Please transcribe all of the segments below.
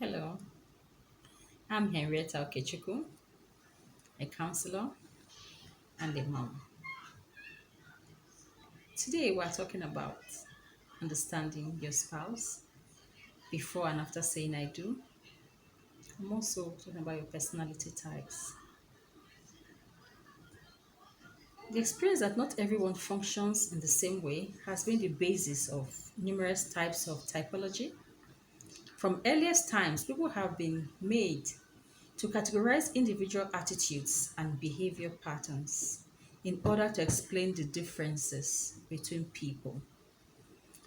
Hello, I'm Henrietta Okechukwu, a counselor and a mom. Today we're talking about understanding your spouse before and after saying I do. I'm also talking about your personality types. The experience that not everyone functions in the same way has been the basis of numerous types of typology. From earliest times, people have been made to categorize individual attitudes and behavior patterns in order to explain the differences between people.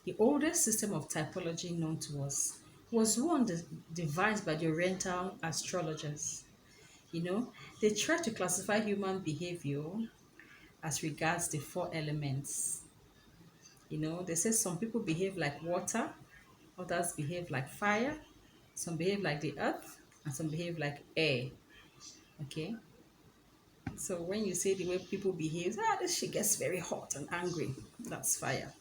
The oldest system of typology known to us was one devised by the Oriental astrologers. You know, they tried to classify human behavior as regards the four elements. They say some people behave like water, others behave like fire, some behave like the earth, and some behave like air. Okay, so when you say the way people behave, this she gets very hot and angry. That's fire.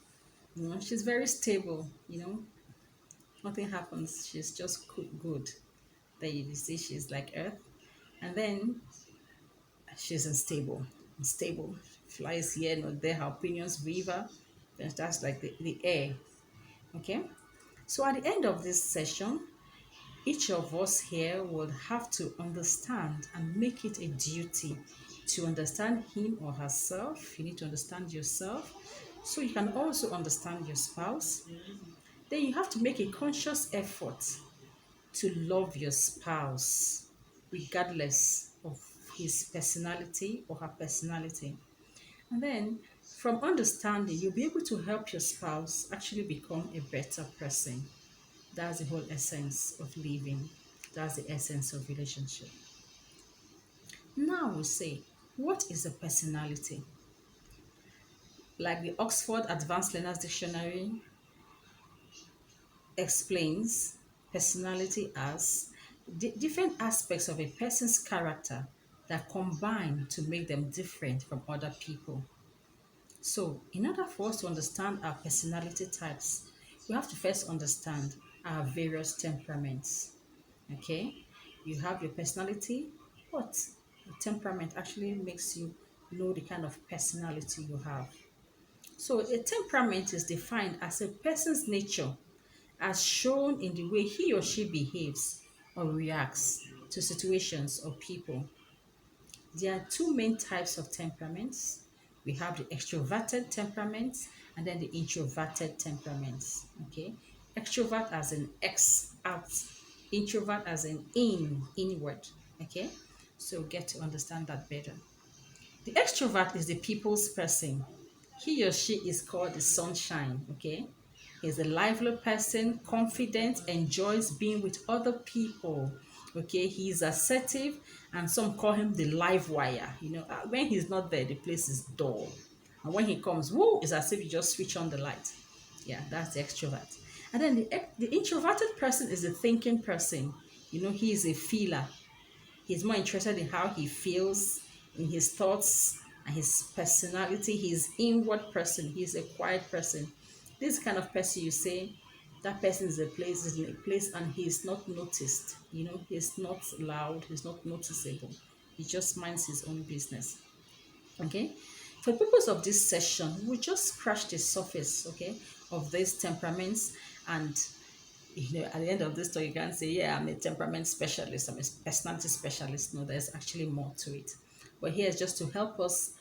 She's very stable. Nothing happens. She's just good. Then you see she's like earth, and then she's unstable, flies here, not there. Her opinions waver. Then that's like the air. Okay. So at the end of this session, each of us here would have to understand and make it a duty to understand him or herself. You need to understand yourself so you can also understand your spouse. Then you have to make a conscious effort to love your spouse, regardless of his personality or her personality. And then from understanding, you'll be able to help your spouse actually become a better person. That's the whole essence of living. That's the essence of relationship. Now we say, what is a personality? Like the Oxford Advanced Learners Dictionary explains personality as different aspects of a person's character that combine to make them different from other people. So, in order for us to understand our personality types, we have to first understand our various temperaments. Okay? You have your personality, but your temperament actually makes you know the kind of personality you have. So, a temperament is defined as a person's nature as shown in the way he or she behaves or reacts to situations or people. There are two main types of temperaments. We have the extroverted temperaments and then the introverted temperaments. Okay, extrovert as in X out, introvert as in inward. Okay, so get to understand that better. The extrovert is the people's person. He or she is called the sunshine. Okay, he's a lively person, confident, enjoys being with other people. Okay, he's assertive, and some call him the live wire. When he's not there, the place is dull. And when he comes, whoa, it's as if you just switch on the light. Yeah, that's the extrovert. And then the introverted person is the thinking person. He is a feeler. He's more interested in how he feels, in his thoughts and his personality. He's inward person. He's a quiet person. This kind of person you say, that person is in a place and he's not noticed. He's not loud, he's not noticeable. He just minds his own business. Okay? For the purpose of this session, we just scratch the surface, okay, of these temperaments. And at the end of this talk, you can't say, yeah, I'm a temperament specialist, I'm a personality specialist. No, there's actually more to it. But here is just to help us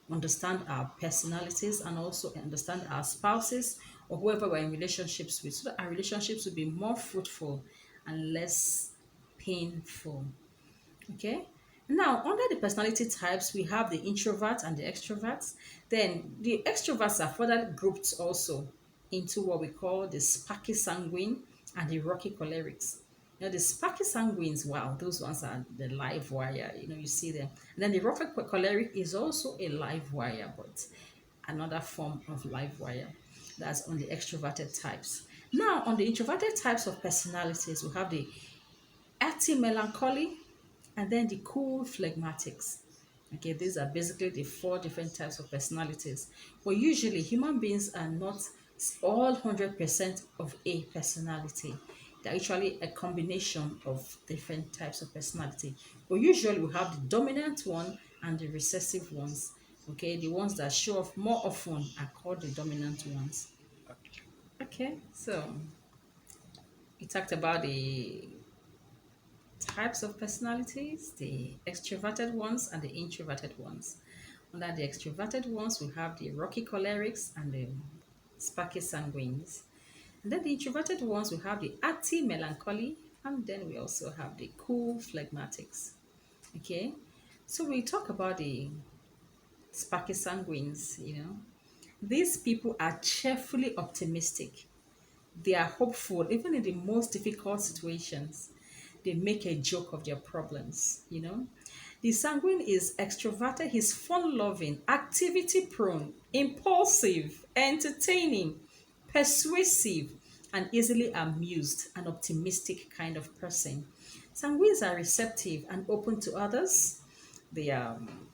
understand our personalities and also understand our spouses or whoever we're in relationships with, so that our relationships will be more fruitful and less painful. Okay. Now, under the personality types, we have the introvert and the extroverts. Then the extroverts are further grouped also into what we call the sparky sanguine and the rocky cholerics. The sparky sanguines, wow, those ones are the live wire. You see them. And then the rocky choleric is also a live wire, but another form of live wire. That's on the extroverted types. Now, on the introverted types of personalities, we have the active melancholy, and then the cool phlegmatics. Okay, these are basically the four different types of personalities. But usually, human beings are not all 100% of a personality. They're actually a combination of different types of personality. But usually we have the dominant one and the recessive ones. Okay, the ones that show off more often are called the dominant ones. Okay. Okay, so we talked about the types of personalities, the extroverted ones and the introverted ones. Under the extroverted ones, we have the rocky cholerics and the sparky sanguines. And then the introverted ones, we have the arty melancholy, and then we also have the cool phlegmatics. Okay, so we talk about the sparky sanguines, These people are cheerfully optimistic. They are hopeful, even in the most difficult situations. They make a joke of their problems. The sanguine is extroverted, he's fun loving, activity prone, impulsive, entertaining, persuasive, and easily amused, an optimistic kind of person. Sanguines are receptive and open to others. They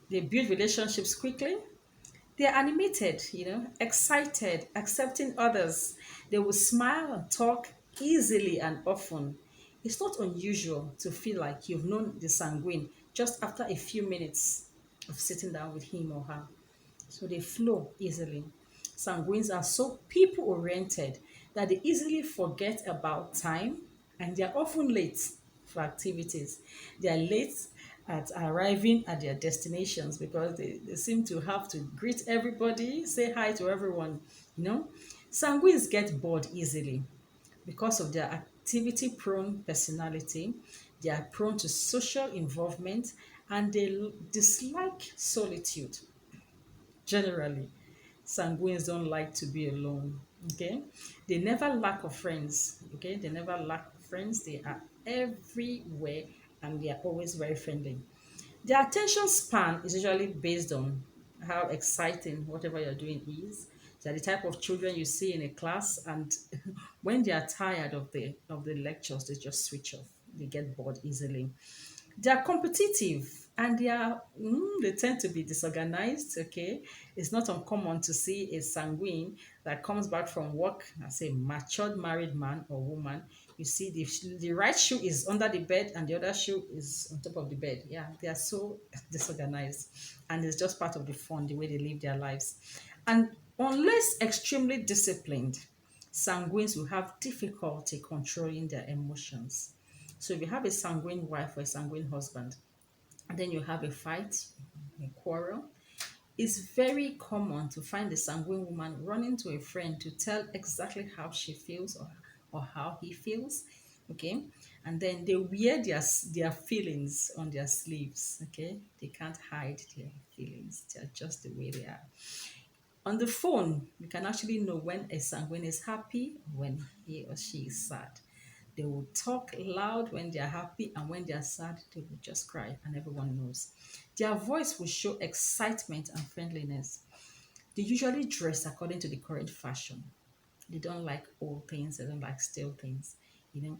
build relationships quickly. They're animated, excited, accepting others. They will smile and talk easily and often. It's not unusual to feel like you've known the sanguine just after a few minutes of sitting down with him or her. So they flow easily. Sanguines are so people oriented that they easily forget about time and they are often late for activities. They are late at arriving at their destinations because they seem to have to greet everybody, say hi to everyone. You know, Sanguines get bored easily because of their activity prone personality. They are prone to social involvement and they dislike solitude generally. Sanguines don't like to be alone. Okay, they never lack of friends. Okay, they never lack of friends. They are everywhere and they are always very friendly. Their attention span is usually based on how exciting whatever you're doing is. They're the type of children you see in a class, and when they are tired of the lectures, they just switch off. They get bored easily. They are competitive and they tend to be disorganized. Okay, it's not uncommon to see a sanguine that comes back from work as a matured married man or woman. You see the right shoe is under the bed and the other shoe is on top of the bed. Yeah, they are so disorganized, and it's just part of the fun, the way they live their lives. And unless extremely disciplined, sanguines will have difficulty controlling their emotions. So if you have a sanguine wife or a sanguine husband, and then you have a fight, a quarrel, it's very common to find a sanguine woman running to a friend to tell exactly how she feels or how he feels. Okay. And then they wear their feelings on their sleeves. Okay. They can't hide their feelings. They're just the way they are. On the phone, you can actually know when a sanguine is happy, when he or she is sad. They will talk loud when they are happy, and when they are sad, they will just cry, and everyone knows. Their voice will show excitement and friendliness. They usually dress according to the current fashion. They don't like old things, they don't like stale things. You know,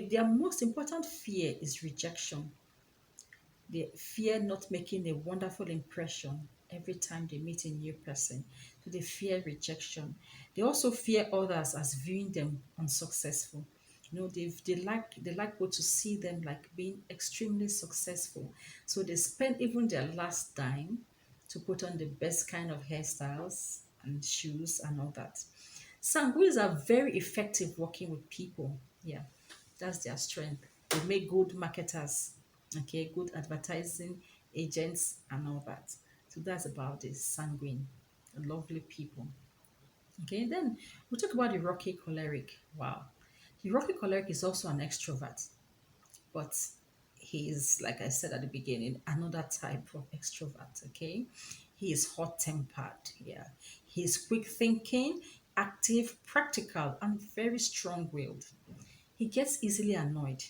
their most important fear is rejection. They fear not making a wonderful impression every time they meet a new person. So they fear rejection. They also fear others as viewing them unsuccessful. They like people to see them like being extremely successful. So they spend even their last dime to put on the best kind of hairstyles and shoes and all that. Sanguines are very effective working with people. Yeah, that's their strength. They make good marketers, okay, good advertising agents and all that. So that's about this sanguine, lovely people. Okay, then we'll talk about the rocky choleric. Wow. The rocky choleric is also an extrovert, but he is, like I said at the beginning, another type of extrovert. Okay, he is hot tempered. Yeah, he's quick thinking, active, practical, and very strong willed. He gets easily annoyed.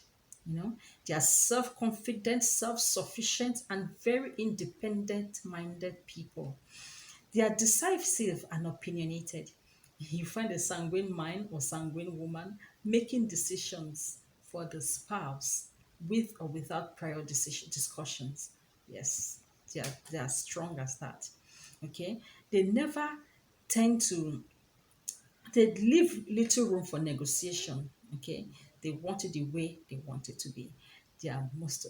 They are self confident, self sufficient, and very independent minded people. They are decisive and opinionated. You find a sanguine man or sanguine woman making decisions for the spouse with or without prior discussions. Yes, they are strong as that. Okay, they never tend to they leave little room for negotiation. Okay, they want it the way they want it to be. They are most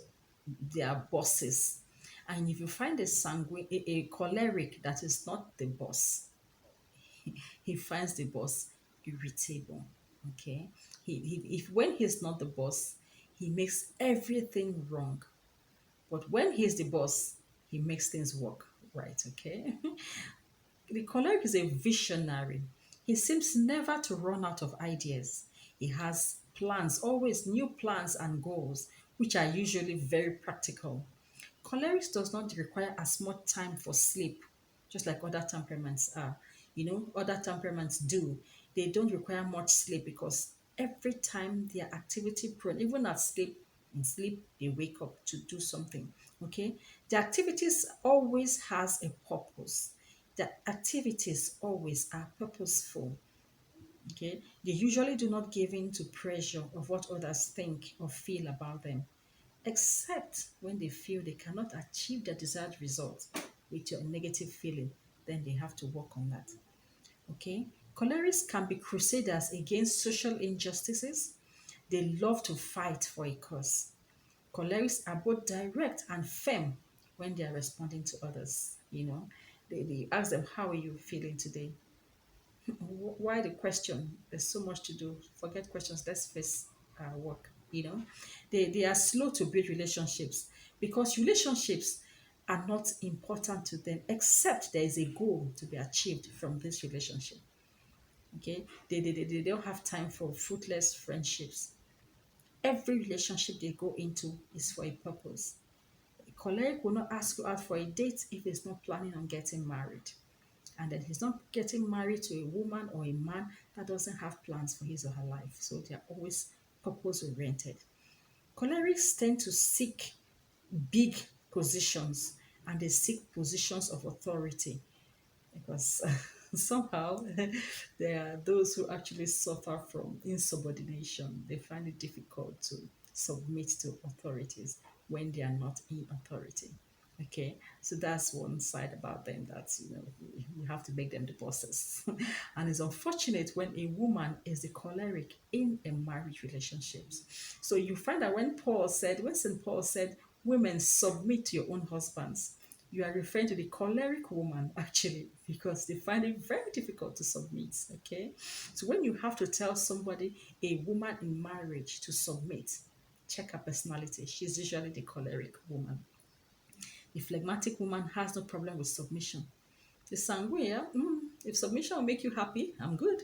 they are bosses. And if you find a a choleric that is not the boss, he finds the boss irritable. Okay, if when he's not the boss, he makes everything wrong. But when he's the boss, he makes things work right. Okay, the choleric is a visionary. He seems never to run out of ideas. He has plans, always new plans and goals, which are usually very practical. Cholerics does not require as much time for sleep, just like other temperaments are. Other temperaments do. They don't require much sleep because every time they are activity prone, even at sleep, in sleep, they wake up to do something. Okay? The activities always has a purpose. The activities always are purposeful. Okay? They usually do not give in to pressure of what others think or feel about them, except when they feel they cannot achieve the desired result with your negative feeling, then they have to work on that. Okay? Cholerics can be crusaders against social injustices. They love to fight for a cause. Cholerics are both direct and firm when they are responding to others. They ask them, how are you feeling today? Why the question? There's so much to do. Forget questions. Let's face work. They are slow to build relationships because relationships are not important to them except there is a goal to be achieved from this relationship. Okay, they don't have time for fruitless friendships. Every relationship they go into is for a purpose. A colleague will not ask you out for a date if he's not planning on getting married. And then he's not getting married to a woman or a man that doesn't have plans for his or her life. So they're always purpose oriented. Cholerics tend to seek big positions and they seek positions of authority because somehow there are those who actually suffer from insubordination. They find it difficult to submit to authorities when they are not in authority. Okay, so that's one side about them that you have to make them the bosses. And it's unfortunate when a woman is the choleric in a marriage relationships. So you find that when St. Paul said, women submit to your own husbands, you are referring to the choleric woman actually, because they find it very difficult to submit. Okay, so when you have to tell somebody, a woman in marriage, to submit, check her personality. She's usually the choleric woman. The phlegmatic woman has no problem with submission. The sanguine, if submission will make you happy, I'm good.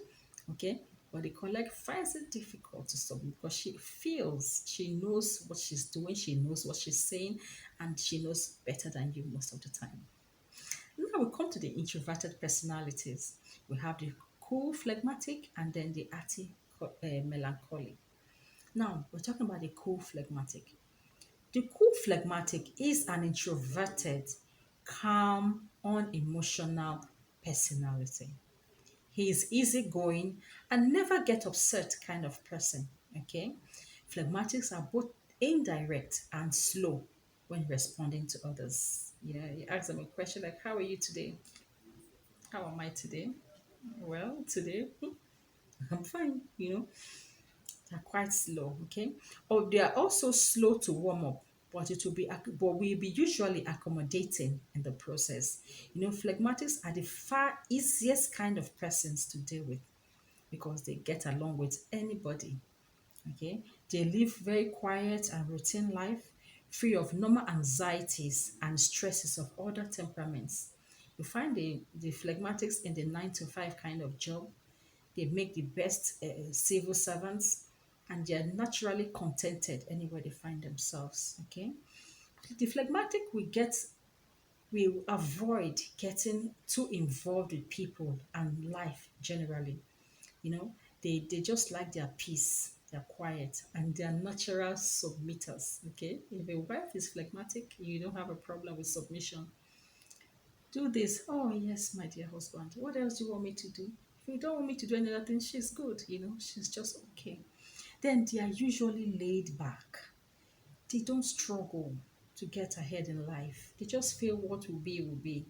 Okay. But the choleric finds it difficult to submit because she feels she knows what she's doing, she knows what she's saying, and she knows better than you most of the time. Now we come to the introverted personalities. We have the cool phlegmatic and then the arty melancholic. Now we're talking about the cool phlegmatic. The cool phlegmatic is an introverted, calm, unemotional personality. He is easygoing and never get upset kind of person. Okay? Phlegmatics are both indirect and slow when responding to others. You ask them a question like, how are you today? How am I today? Well, today I'm fine. They're quite slow, okay? Or they are also slow to warm up, but but will be usually accommodating in the process. Phlegmatics are the far easiest kind of persons to deal with because they get along with anybody. Okay, they live very quiet and routine life, free of normal anxieties and stresses of other temperaments. You find the phlegmatics in the 9 to 5 kind of job. They make the best civil servants and they are naturally contented anywhere they find themselves. Okay, the phlegmatic we avoid getting too involved with people and life generally. You know, they just like their peace, they're quiet, and they're natural submitters. Okay, if a wife is phlegmatic, you don't have a problem with submission. Do this. Oh yes, my dear husband. What else do you want me to do? If you don't want me to do any other thing, she's good. She's just okay. Then they are usually laid back. They don't struggle to get ahead in life. They just feel what will be will be.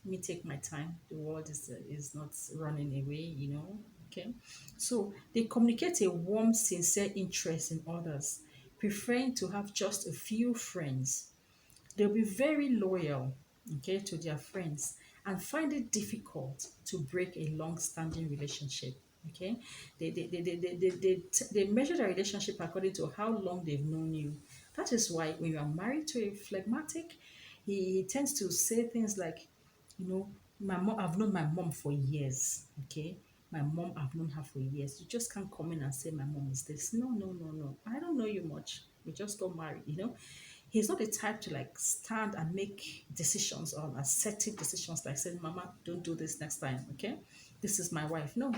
Let me take my time. The world is not running away. Okay. So they communicate a warm, sincere interest in others, preferring to have just a few friends. They'll be very loyal, okay, to their friends and find it difficult to break a long-standing relationship. Okay, they measure their relationship according to how long they've known you. That is why when you are married to a phlegmatic, he tends to say things like, you know, my mom, I've known my mom for years. Okay, my mom, I've known her for years. You just can't come in and say my mom is this. No, no, no, no. I don't know you much. We just got married, you know. He's not the type to like stand and make decisions or assertive decisions like saying, Mama, don't do this next time, okay? This is my wife. No.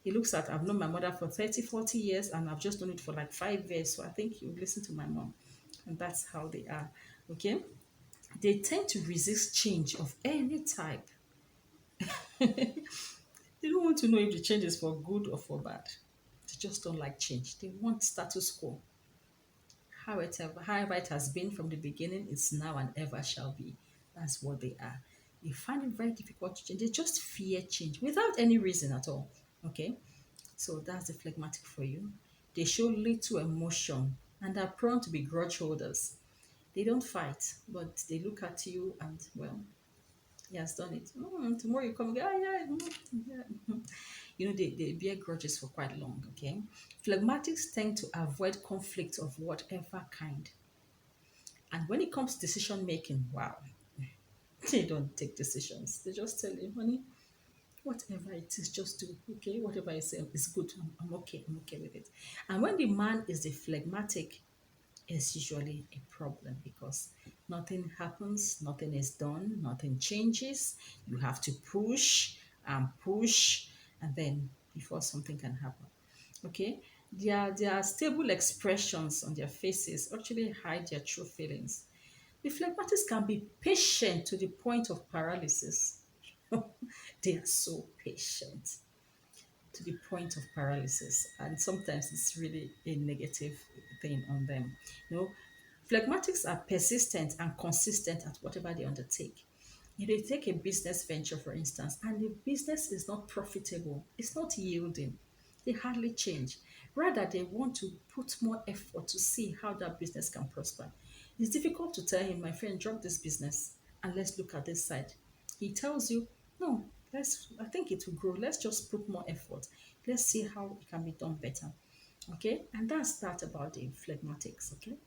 He looks at, I've known my mother for 30, 40 years and I've just known it for like 5 years. So I think you listen to my mom. And that's how they are, okay? They tend to resist change of any type. They don't want to know if the change is for good or for bad. They just don't like change. They want status quo. However it has been from the beginning, it's now and ever shall be. That's what they are. They find it very difficult to change. They just fear change without any reason at all. Okay? So that's the phlegmatic for you. They show little emotion and are prone to be grudge holders. They don't fight, but they look at you and, well, he has done it. Tomorrow you come, yeah, yeah, yeah. You know, they bear grudges for quite long, okay? Phlegmatics tend to avoid conflict of whatever kind. And when it comes to decision making, wow, they don't take decisions. They just tell you, honey, whatever it is, just do. Okay, whatever I say is good. I'm okay. I'm okay with it. And when the man is the phlegmatic, it's usually a problem because nothing happens, nothing is done, nothing changes. You have to push, and then before something can happen. Okay, their stable expressions on their faces actually hide their true feelings. The phlegmatics can be patient to the point of paralysis. They are so patient to the point of paralysis, and sometimes it's really a negative thing on them. You know, phlegmatics are persistent and consistent at whatever they undertake. If they take a business venture, for instance, and the business is not profitable, it's not yielding, they hardly change. Rather, they want to put more effort to see how that business can prosper. It's difficult to tell him, my friend, drop this business and let's look at this side. He tells you, no, I think it will grow. Let's just put more effort. Let's see how it can be done better. Okay, and that's that about the phlegmatics. Okay,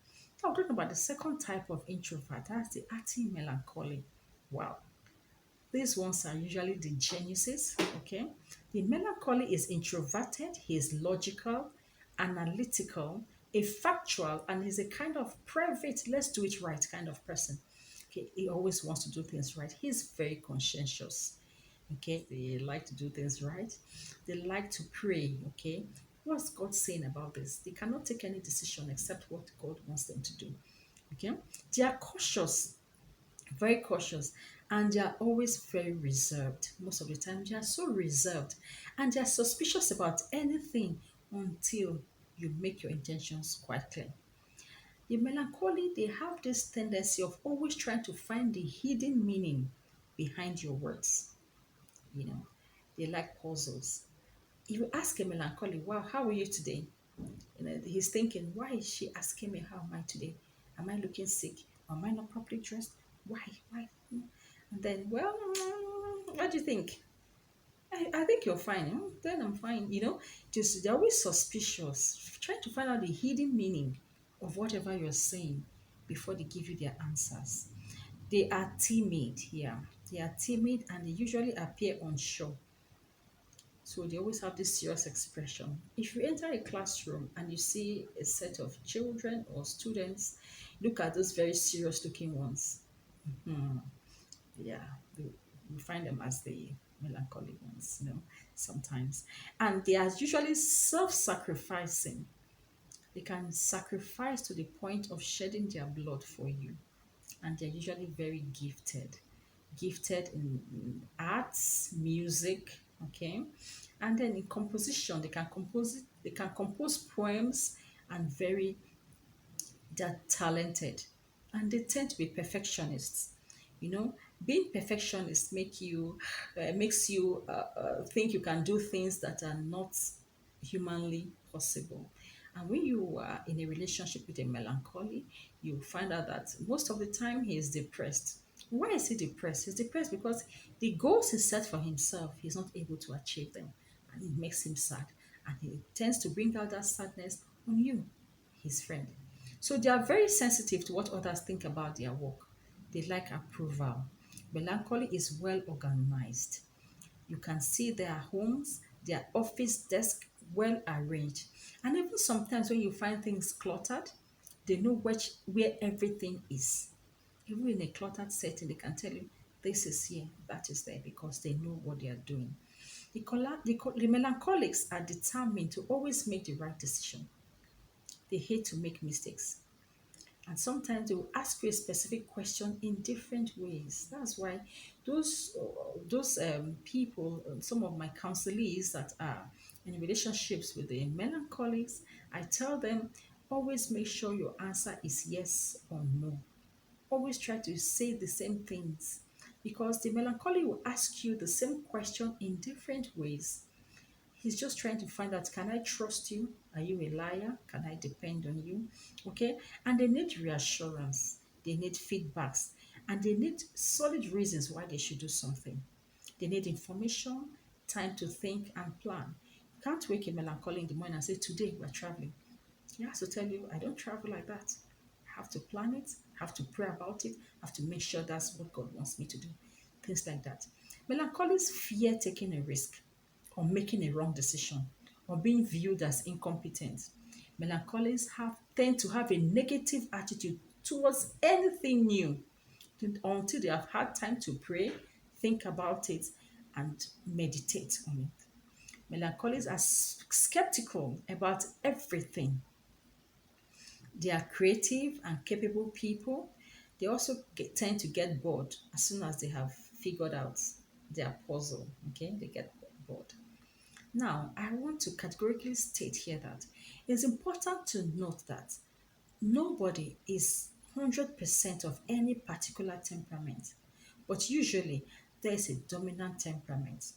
now I'm talking about the second type of introvert. That's the arty melancholy. Wow, these ones are usually the geniuses. Okay, the melancholy is introverted. He is logical, analytical, a factual, and he's a kind of private. Let's do it right kind of person. Okay, he always wants to do things right. He's very conscientious. Okay, they like to do things right. They like to pray. Okay, what's God saying about this? They cannot take any decision except what God wants them to do. Okay, they are cautious, very cautious, and they are always very reserved. Most of the time, they are so reserved and they are suspicious about anything until you make your intentions quite clear. The melancholy, they have this tendency of always trying to find the hidden meaning behind your words. You know, they like puzzles. If you ask a melancholy, wow, how are you today? You know, he's thinking, why is she asking me how am I today? Am I looking sick? Am I not properly dressed? Why? Why? And then, well, what do you think? I think you're fine. Then I'm fine. You know, just they're always suspicious, trying to find out the hidden meaning of whatever you're saying before they give you their answers. They are timid here. They are timid and they usually appear unsure. So they always have this serious expression. If you enter a classroom and you see a set of children or students, look at those very serious looking ones. Yeah, we find them as the melancholy ones, you know, sometimes. And they are usually self sacrificing. They can sacrifice to the point of shedding their blood for you. And they're usually very gifted in arts, music, okay, and then in composition, they can compose poems, and very they're talented, and they tend to be perfectionists. You know, Being perfectionist makes you think you can do things that are not humanly possible. And when you are in a relationship with a melancholy, you find out that most of the time he is depressed. Why is he depressed? He's depressed because the goals he set for himself, he's not able to achieve them. And it makes him sad. And he tends to bring out that sadness on you, his friend. So they are very sensitive to what others think about their work. They like approval. Melancholy is well organized. You can see their homes, their office desk well arranged. And even sometimes when you find things cluttered, they know where everything is. Even in a cluttered setting, they can tell you this is here, that is there, because they know what they are doing. The melancholics are determined to always make the right decision. They hate to make mistakes. And sometimes they will ask you a specific question in different ways. That's why those people, some of my counselees that are in relationships with the melancholics, I tell them always make sure your answer is yes or no. Always try to say the same things because the melancholy will ask you the same question in different ways. He's just trying to find out, can I trust you? Are you a liar? Can I depend on you? Okay. And they need reassurance, they need feedbacks, and they need solid reasons why they should do something. They need information, time to think and plan. You can't wake a melancholy in the morning and say, today we're traveling. He has to tell you, I don't travel like that. I have to plan it, have to pray about it, have to make sure that's what God wants me to do. Things like that. Melancholics fear taking a risk or making a wrong decision or being viewed as incompetent. Melancholics tend to have a negative attitude towards anything new until they have had time to pray, think about it, and meditate on it. Melancholics are skeptical about everything. They are creative and capable people. They also tend to get bored as soon as they have figured out their puzzle. Okay, they get bored. Now, I want to categorically state here that it's important to note that nobody is 100% of any particular temperament, but usually there is a dominant temperament.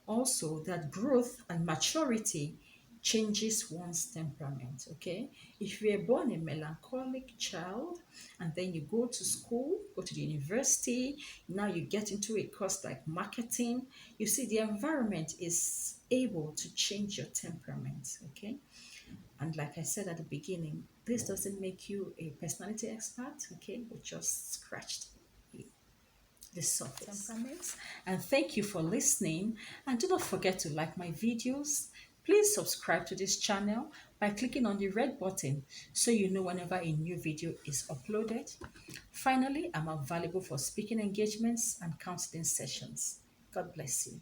Also, that growth and maturity changes one's temperament. Okay, if you are born a melancholic child and then you go to school, go to the university, now you get into a course like marketing, you see the environment is able to change your temperament. Okay, and like I said at the beginning, this doesn't make you a personality expert. Okay, we just scratched the surface. Temperaments. And thank you for listening. And do not forget to like my videos. Please subscribe to this channel by clicking on the red button so you know whenever a new video is uploaded. Finally, I'm available for speaking engagements and counseling sessions. God bless you.